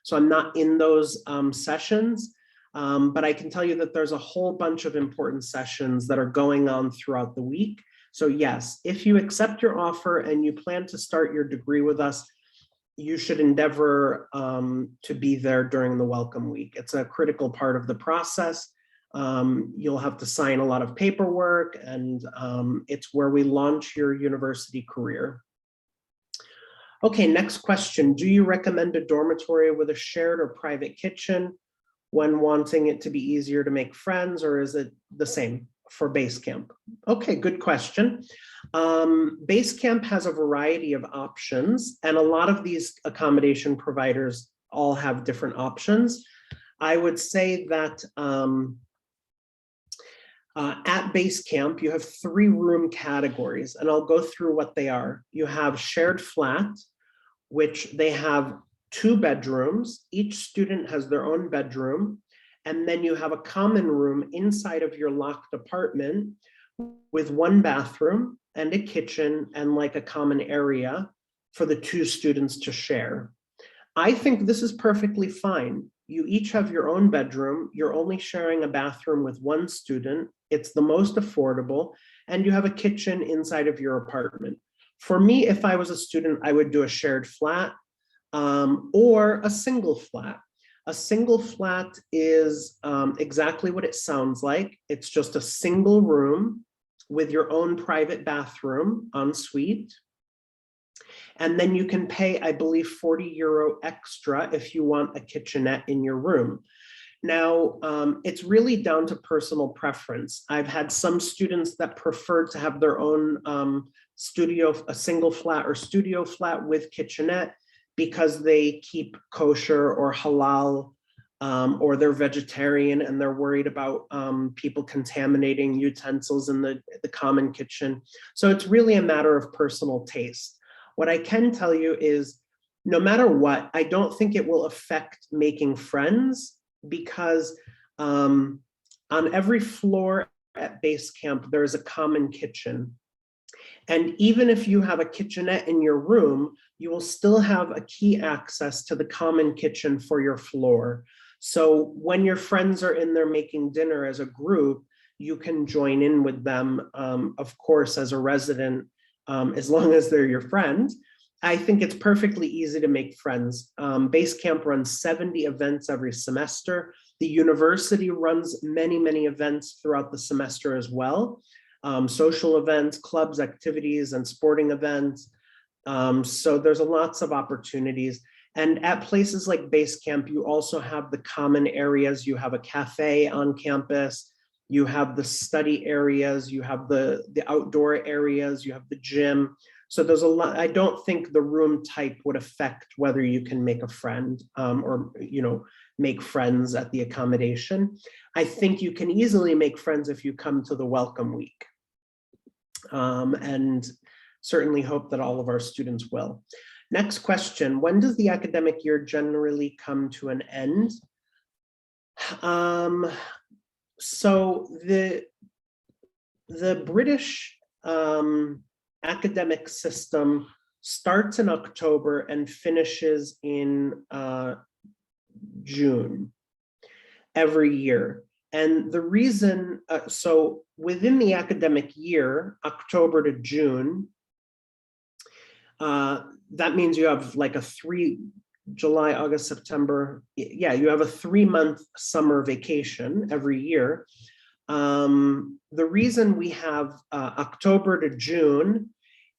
So I'm not in those sessions. But I can tell you that there's a whole bunch of important sessions that are going on throughout the week. So yes, if you accept your offer and you plan to start your degree with us, you should endeavor to be there during the Welcome Week. It's a critical part of the process. You'll have to sign a lot of paperwork, and it's where we launch your university career. Okay, next question. Do you recommend a dormitory with a shared or private kitchen when wanting it to be easier to make friends, or is it the same for base camp? Okay, good question. Base camp has a variety of options, and a lot of these accommodation providers all have different options. I would say that at base camp, you have 3 room categories, and I'll go through what they are. You have shared flat, which they have 2 bedrooms. Each student has their own bedroom. And then you have a common room inside of your locked apartment with 1 bathroom and a kitchen and like a common area for the 2 students to share. I think this is perfectly fine. You each have your own bedroom. You're only sharing a bathroom with 1 student. It's the most affordable, and you have a kitchen inside of your apartment. For me, if I was a student, I would do a shared flat or a single flat. A single flat is exactly what it sounds like. It's just a single room with your own private bathroom en suite. And then you can pay, I believe, 40 euro extra if you want a kitchenette in your room. Now, it's really down to personal preference. I've had some students that prefer to have their own studio, a single flat or studio flat with kitchenette, because they keep kosher or halal, or they're vegetarian and they're worried about people contaminating utensils in the common kitchen. So it's really a matter of personal taste. What I can tell you is, no matter what, I don't think it will affect making friends, because on every floor at base camp, there is a common kitchen. And even if you have a kitchenette in your room, you will still have a key access to the common kitchen for your floor. So when your friends are in there making dinner as a group, you can join in with them, of course, as a resident, as long as they're your friend. I think it's perfectly easy to make friends. Base camp runs 70 events every semester. The university runs many, many events throughout the semester as well. Social events, clubs, activities, and sporting events. So there's lots of opportunities. And at places like base camp, you also have the common areas. You have a cafe on campus, you have the study areas, you have the outdoor areas, you have the gym. So there's a lot. I don't think the room type would affect whether you can make a friend or make friends at the accommodation. I think you can easily make friends if you come to the welcome week. And certainly hope that all of our students will. Next question, when does the academic year generally come to an end? So the British academic system starts in October and finishes in June every year. And the reason, so within the academic year, October to June, that means you have like a July, August, September. Yeah, you have a 3-month summer vacation every year. The reason we have October to June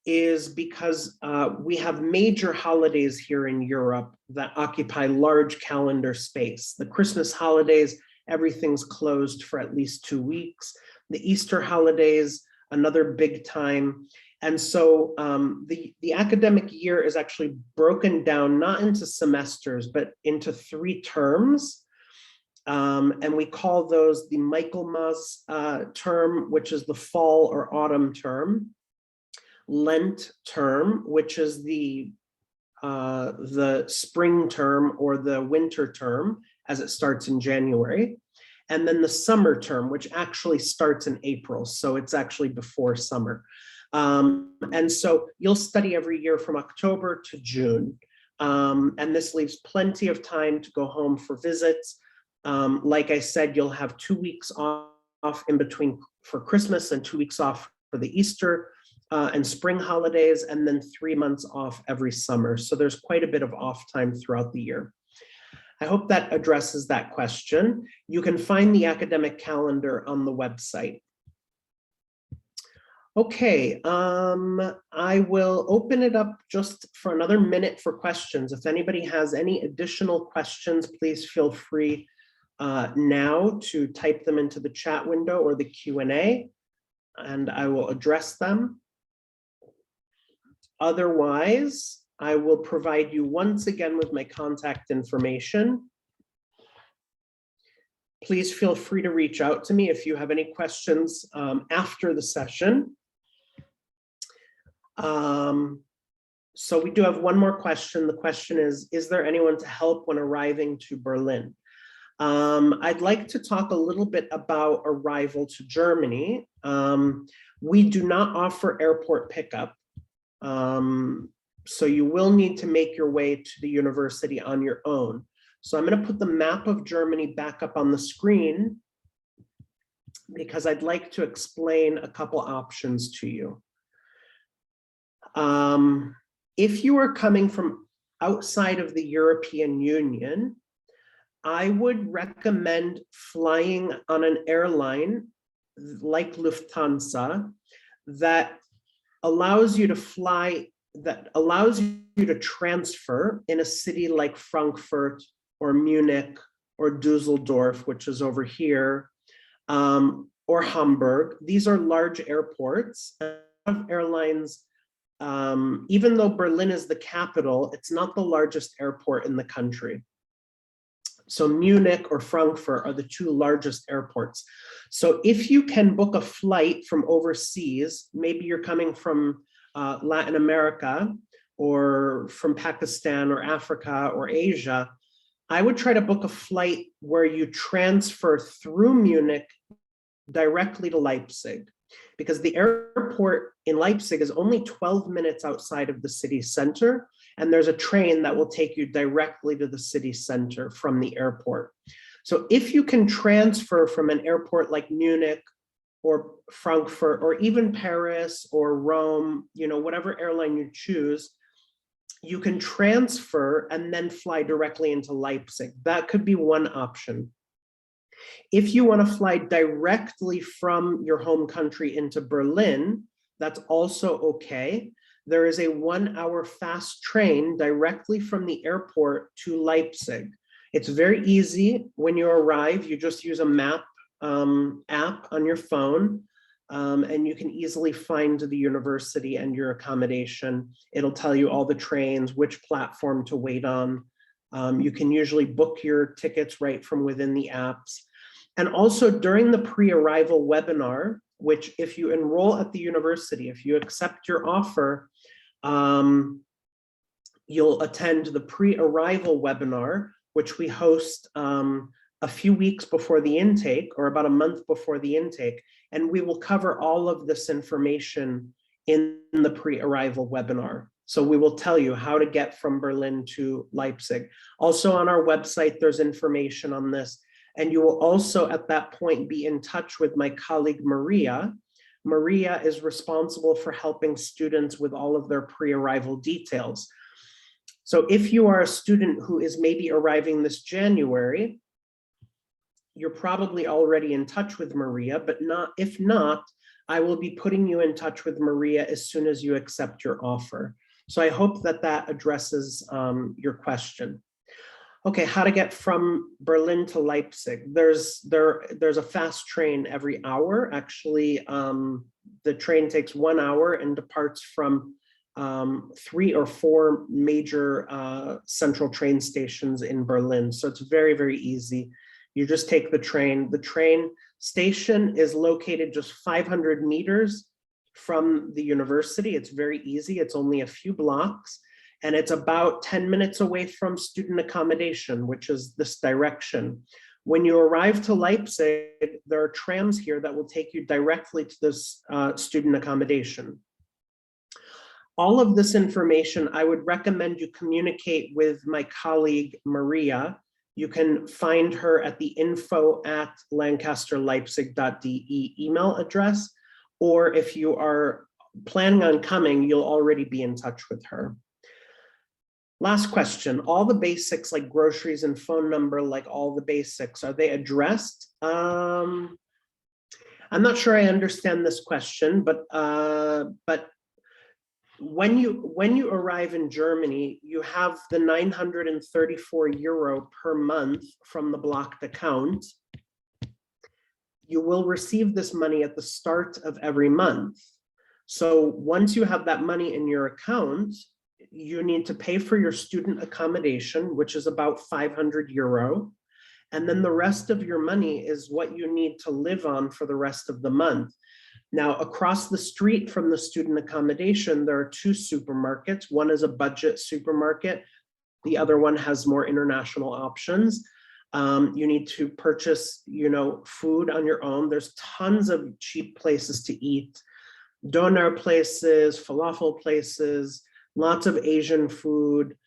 is because we have major holidays here in Europe that occupy large calendar space. The Christmas holidays, everything's closed for at least 2 weeks. The Easter holidays, another big time. And so the academic year is actually broken down, not into semesters, but into 3 terms. And we call those the Michaelmas term, which is the fall or autumn term, Lent term, which is the spring term or the winter term, as it starts in January, and then the summer term, which actually starts in April. So it's actually before summer. And so you'll study every year from October to June. And this leaves plenty of time to go home for visits. Like I said, you'll have 2 weeks off in between for Christmas and 2 weeks off for the Easter and spring holidays, and then 3 months off every summer. So there's quite a bit of off time throughout the year. I hope that addresses that question. You can find the academic calendar on the website. Okay, I will open it up just for another minute for questions. If anybody has any additional questions, please feel free now to type them into the chat window or the Q&A, and I will address them. Otherwise, I will provide you once again with my contact information. Please feel free to reach out to me if you have any questions after the session. So we do have one more question. The question is there anyone to help when arriving to Berlin? I'd like to talk a little bit about arrival to Germany. We do not offer airport pickup. So you will need to make your way to the university on your own. So I'm going to put the map of Germany back up on the screen because I'd like to explain a couple options to you. If you are coming from outside of the European Union, I would recommend flying on an airline like Lufthansa that allows you to fly, that allows you to transfer in a city like Frankfurt or Munich or Dusseldorf, which is over here, or Hamburg. These are large airports. Airlines, even though Berlin is the capital, it's not the largest airport in the country. So Munich or Frankfurt are the 2 largest airports. So if you can book a flight from overseas, maybe you're coming from Latin America or from Pakistan or Africa or Asia, I would try to book a flight where you transfer through Munich directly to Leipzig, because the airport in Leipzig is only 12 minutes outside of the city center, and there's a train that will take you directly to the city center from the airport. So if you can transfer from an airport like Munich or Frankfurt or even Paris or Rome, whatever airline you choose, you can transfer and then fly directly into Leipzig. That could be one option. If you want to fly directly from your home country into Berlin, that's also okay. there is a 1-hour fast train directly from the airport to Leipzig. It's very easy. When you arrive, you just use a map app on your phone, and you can easily find the university and your accommodation. It'll tell you all the trains, which platform to wait on. You can usually book your tickets right from within the apps. And also during the pre-arrival webinar, which if you enroll at the university, if you accept your offer, you'll attend the pre-arrival webinar, which we host a few weeks before the intake, or about a month before the intake. And we will cover all of this information in the pre-arrival webinar. So we will tell you how to get from Berlin to Leipzig. Also on our website, there's information on this. And you will also at that point be in touch with my colleague, Maria. Maria is responsible for helping students with all of their pre-arrival details. So if you are a student who is maybe arriving this January, you're probably already in touch with Maria, but if not, I will be putting you in touch with Maria as soon as you accept your offer. So I hope that that addresses your question. Okay, how to get from Berlin to Leipzig. There's a fast train every hour. Actually, the train takes 1 hour and departs from 3 or 4 major central train stations in Berlin. So it's very, very easy. You just take the train. The train station is located just 500 meters from the university. It's very easy. It's only a few blocks. And it's about 10 minutes away from student accommodation, which is this direction. When you arrive to Leipzig, there are trams here that will take you directly to this student accommodation. All of this information, I would recommend you communicate with my colleague, Maria. You can find her at the info@lancasterleipzig.de email address, or if you are planning on coming, you'll already be in touch with her. Last question, all the basics like groceries and phone number, like all the basics, are they addressed? I'm not sure I understand this question, but when you arrive in Germany, you have the 934 euro per month from the blocked account. You will receive this money at the start of every month. So once you have that money in your account, you need to pay for your student accommodation, which is about 500 euro. And then the rest of your money is what you need to live on for the rest of the month. Now, across the street from the student accommodation, there are 2 supermarkets. One is a budget supermarket. The other one has more international options. You need to purchase, food on your own. There's tons of cheap places to eat. Doner places, falafel places, lots of Asian food.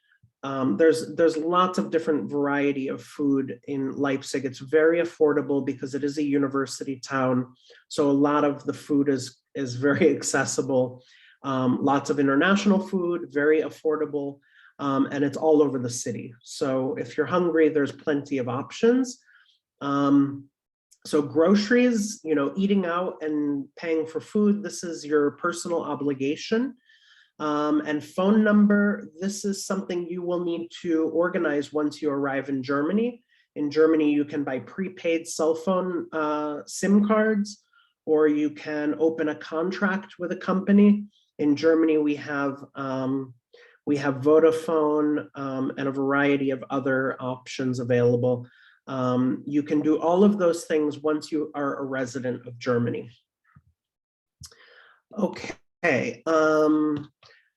There's lots of different variety of food in Leipzig. It's very affordable because it is a university town. So a lot of the food is very accessible. Lots of international food, very affordable, and it's all over the city. So if you're hungry, there's plenty of options. So groceries, eating out and paying for food, this is your personal obligation. And phone number, this is something you will need to organize once you arrive in Germany. In Germany, you can buy prepaid cell phone SIM cards, or you can open a contract with a company. In Germany, we have Vodafone and a variety of other options available. You can do all of those things once you are a resident of Germany. Okay.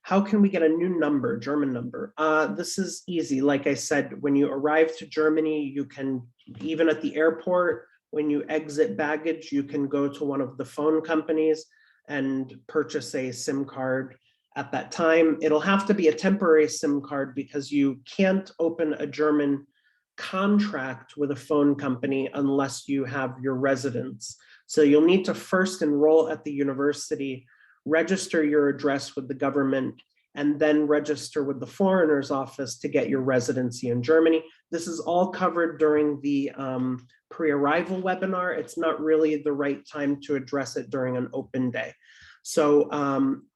How can we get a new number, German number? This is easy. Like I said, when you arrive to Germany, you can, even at the airport, when you exit baggage, you can go to one of the phone companies and purchase a SIM card at that time. It'll have to be a temporary SIM card because you can't open a German contract with a phone company unless you have your residence. So you'll need to first enroll at the university, register your address with the government, and then register with the foreigners office to get your residency in Germany. This is all covered during the pre-arrival webinar. It's not really the right time to address it during an open day. So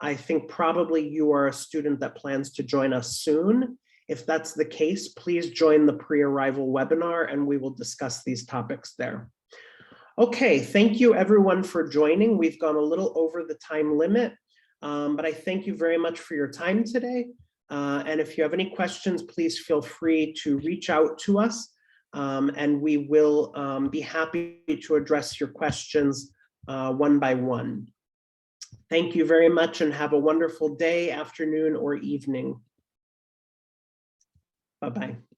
I think probably you are a student that plans to join us soon. If that's the case, please join the pre-arrival webinar and we will discuss these topics there. Okay, thank you everyone for joining. We've gone a little over the time limit, but I thank you very much for your time today. And if you have any questions, please feel free to reach out to us and we will be happy to address your questions one by one. Thank you very much and have a wonderful day, afternoon, or evening. Bye-bye.